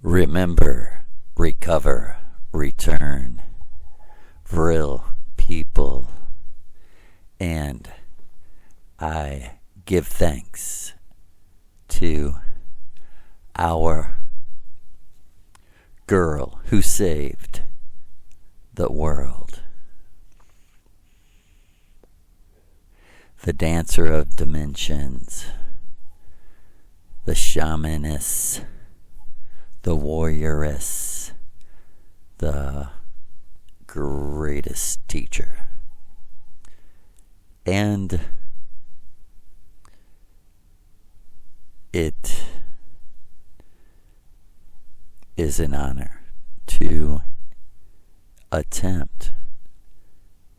Remember, recover, return, vril people, and I give thanks to our girl who saved the world. The dancer of dimensions, the shamaness, the warrioress, the greatest teacher. And it is an honor to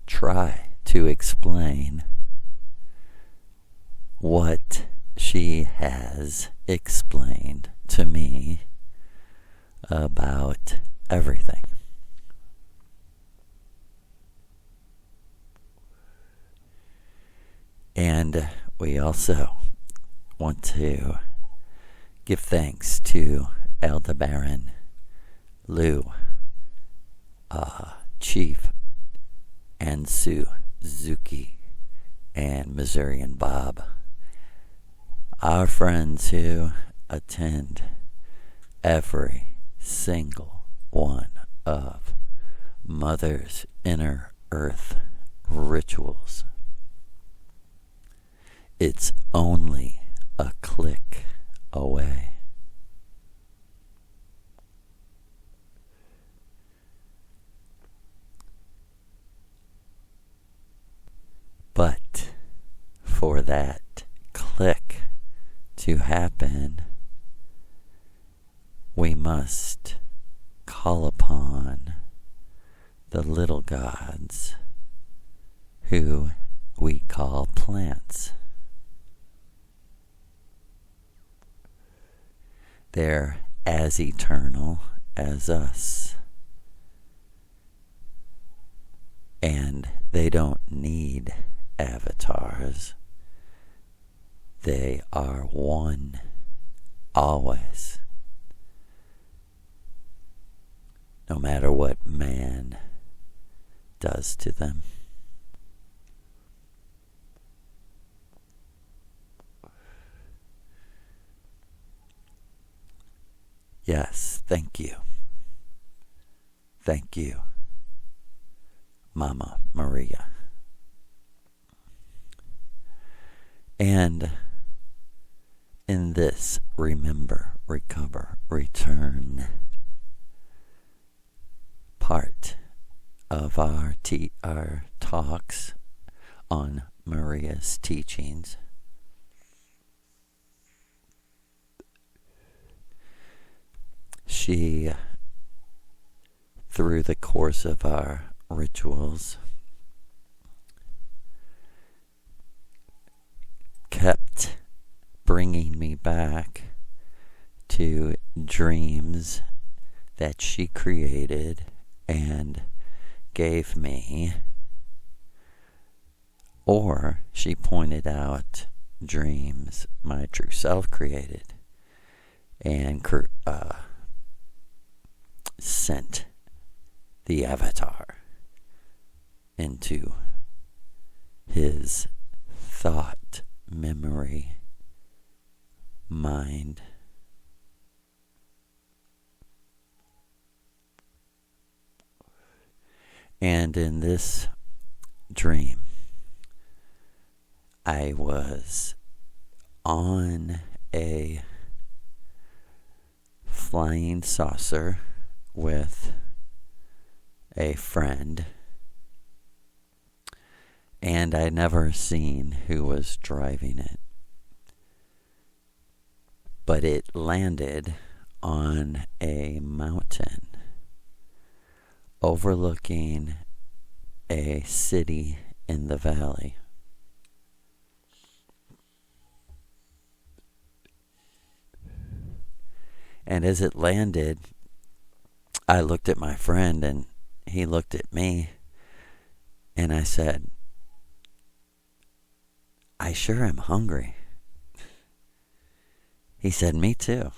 try to explain what she has explained to me about everything. And we also want to give thanks to Aldebaran Lou, Chief, and Suzuki, and Missourian Bob, our friends who attend every single one of Mother's Inner Earth rituals. It's only a click away. But for that click to happen, we must call upon the little gods who we call plants. They're as eternal as us, and they don't need avatars. They are one always, no matter what man does to them. Yes, thank you. Thank you, Mama Maria. And in this Remember, Recover, Return part of our talks on Maria's teachings, she, through the course of our rituals, kept bringing me back to dreams that she created and gave me, or she pointed out dreams my true self created and sent the avatar into his thought, memory, mind. And in this dream, I was on a flying saucer with a friend, and I'd never seen who was driving it. But it landed on a mountain overlooking a city in the valley. And as it landed, I looked at my friend and he looked at me, and I said, "I sure am hungry." He said, "Me too."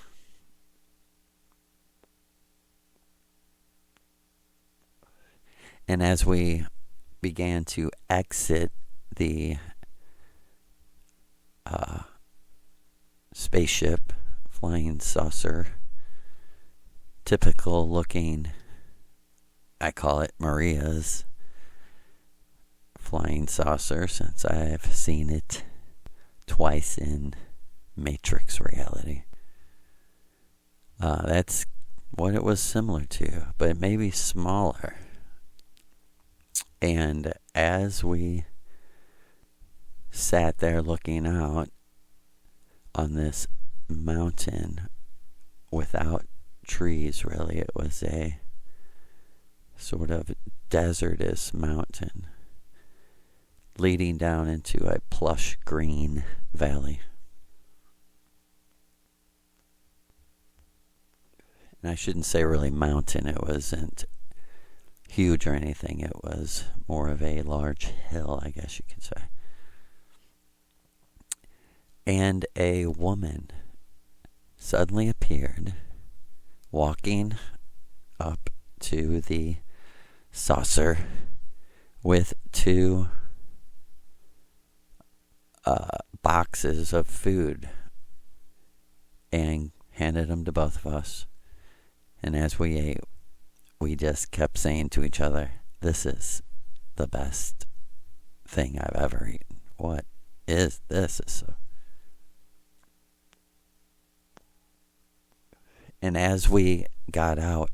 And as we began to exit the spaceship, flying saucer, typical looking, I call it Maria's flying saucer since I've seen it twice in Matrix reality. That's what it was similar to, but maybe smaller. And as we sat there looking out on this mountain without trees, really, it was a sort of desertous mountain leading down into a plush green valley. And I shouldn't say really mountain, it wasn't huge or anything, it was more of a large hill, I guess you could say. And a woman suddenly appeared, walking up to the saucer with two boxes of food, and handed them to both of us. And as we ate, we just kept saying to each other, this is the best thing I've ever eaten. What is this? And as we got out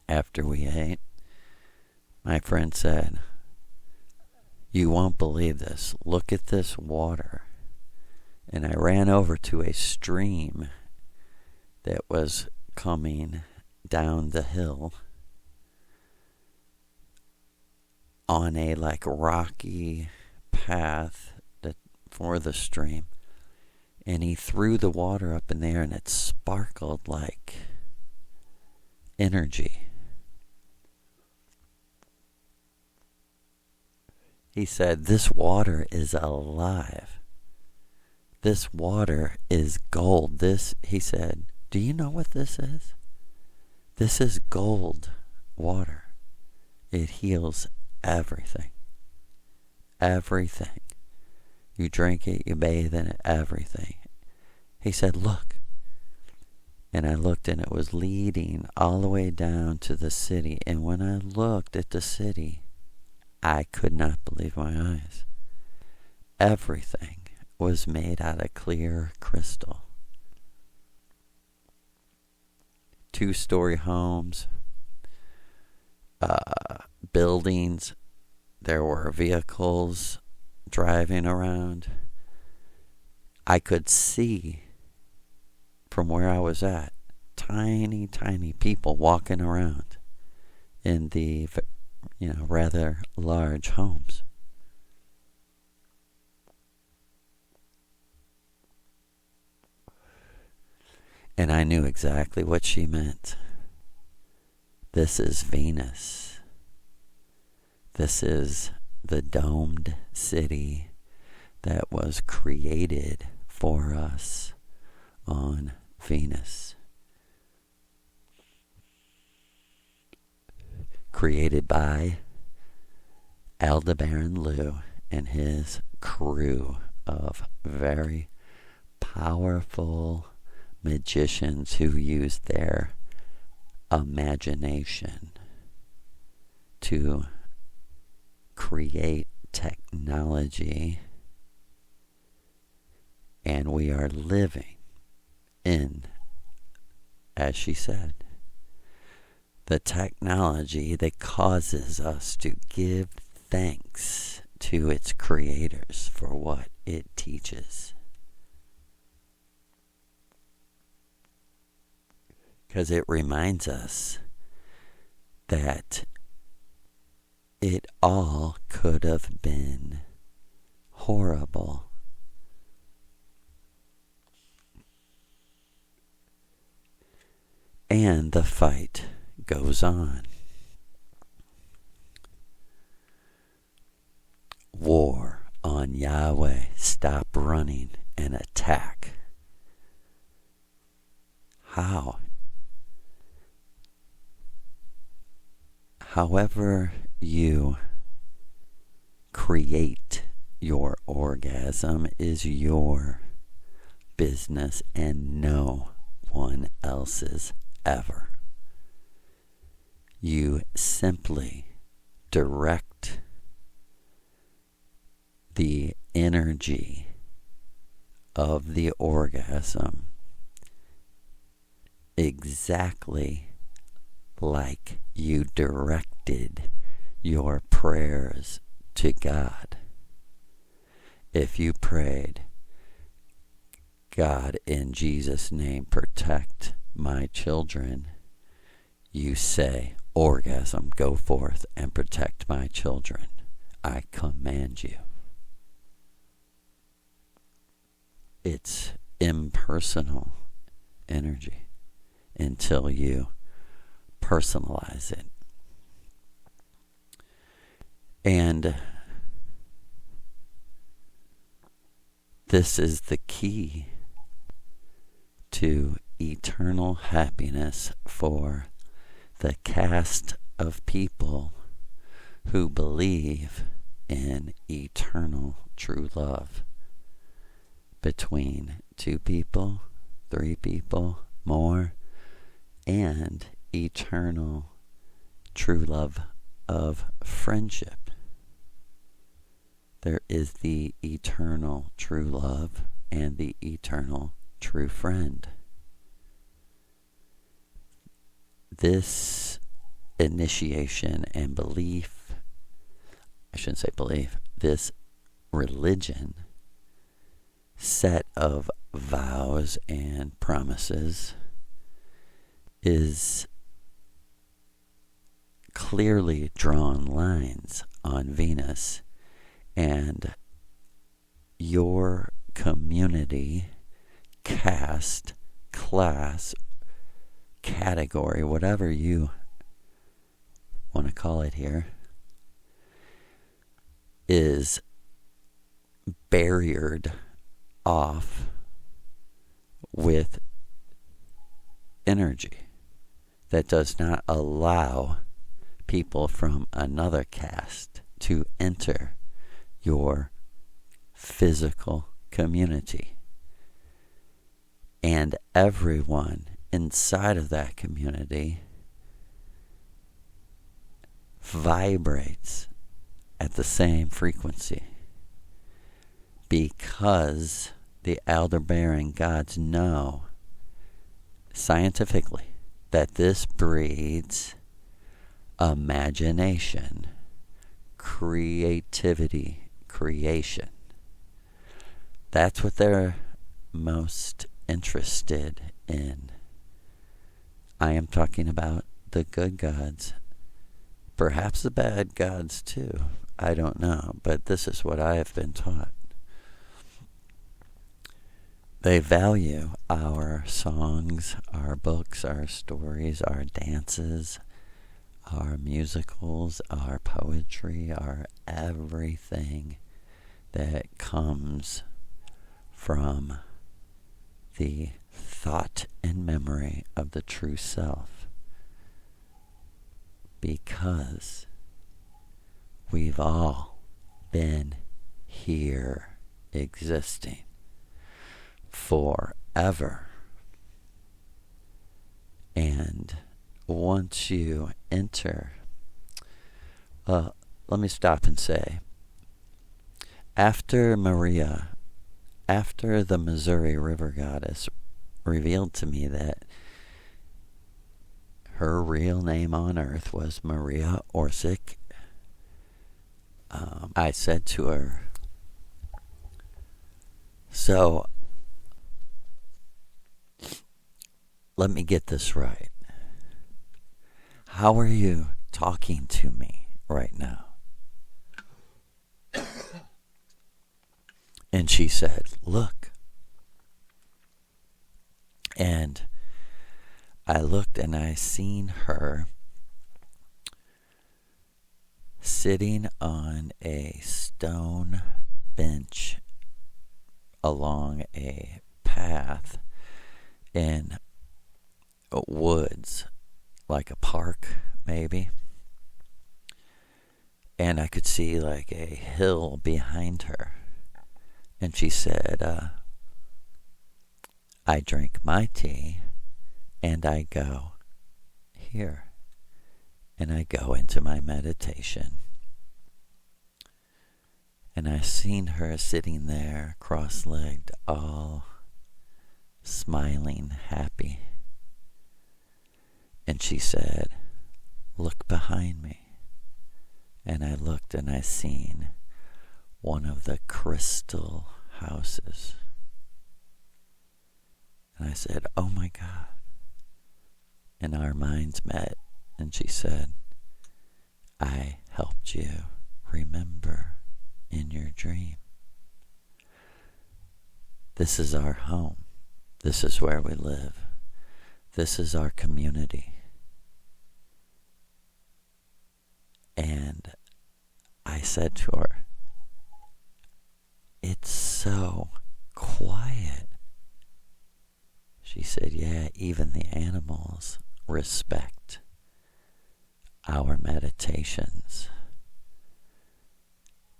after we ate, my friend said, you won't believe this. Look at this water. And I ran over to a stream that was coming down the hill on a rocky path for the stream. And he threw the water up in there and it sparkled like energy. He said, this water is alive. This water is gold. He said, do you know what this is? This is gold water. It heals everything. Everything. You drink it, you bathe in it, everything. He said, look. And I looked and it was leading all the way down to the city. And when I looked at the city, I could not believe my eyes. Everything was made out of clear crystal. 2-story homes, buildings. There were vehicles driving around. I could see from where I was at tiny, tiny people walking around in the rather large homes. And I knew exactly what she meant. This is Venus. This is the domed city that was created for us on Venus. Created by Aldebaran Lou and his crew of very powerful magicians who use their imagination to create technology. And we are living in, as she said, the technology that causes us to give thanks to its creators for what it teaches. Because it reminds us that it all could have been horrible. And the fight goes on. War on Yahweh. Stop running and attack. however you create your orgasm is your business and no one else's ever. You simply direct the energy of the orgasm exactly like you directed your prayers to God. If you prayed, God, in Jesus' name, protect my children, you say, orgasm, go forth and protect my children. I command you. It's impersonal energy until you personalize it. And this is the key to eternal happiness for the caste of people who believe in eternal true love between two people, three people, more, and eternal true love of friendship. There is the eternal true love and the eternal true friend. This initiation and belief, I shouldn't say belief, this religion, set of vows and promises is clearly drawn lines on Venus, and your community, caste, class, category, whatever you want to call it here, is barriered off with energy that does not allow people from another caste to enter your physical community. And everyone inside of that community vibrates at the same frequency, because the elder-bearing gods know scientifically that this breeds imagination, creativity, creation. That's what they're most interested in. I am talking about the good gods, perhaps the bad gods too. I don't know, but this is what I have been taught. They value our songs, our books, our stories, our dances, our musicals, our poetry, our everything that comes from the thought and memory of the true self. Because we've all been here existing forever. And once you enter, let me stop and say, after the Missouri River goddess revealed to me that her real name on earth was Maria Orsic, I said to her, so let me get this right. How are you talking to me right now? And she said, look. And I looked and I seen her sitting on a stone bench along a path in woods, like a park maybe, And I could see like a hill behind her. And she said, I drink my tea and I go here. And I go into my meditation. And I seen her sitting there, cross-legged, all smiling, happy. And she said, look behind me. And I looked and I seen one of the crystal houses. And I said, oh my God. And our minds met. And she said, I helped you remember in your dream. This is our home. This is where we live. This is our community. And I said to her, it's so quiet. She said, yeah, even the animals respect our meditations.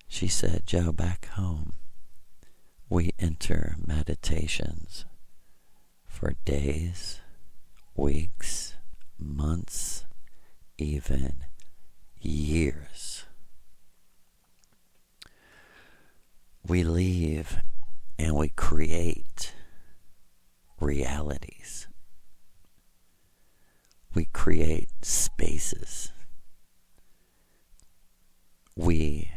She said, Joe, back home, we enter meditations for days, weeks, months, even years. We leave and we create realities. We create spaces. We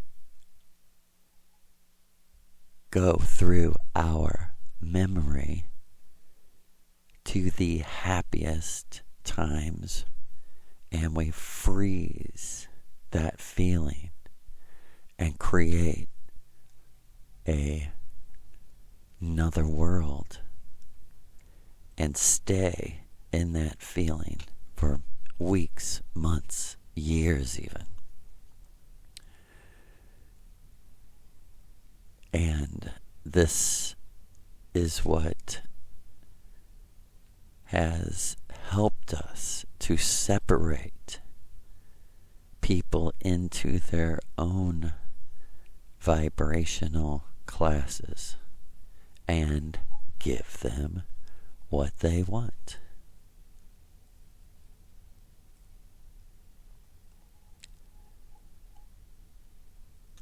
go through our memory to the happiest times and we freeze that feeling and create another world and stay in that feeling for weeks, months, years even. And this is what has helped us to separate people into their own vibrational classes and give them what they want.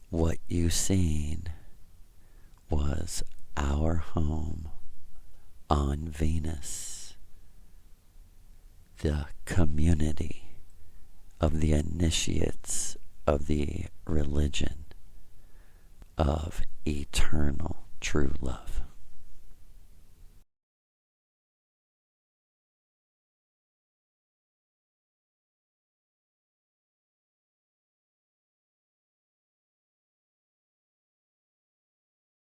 What you seen was our home on Venus, the community of the initiates of the religion of eternal true love.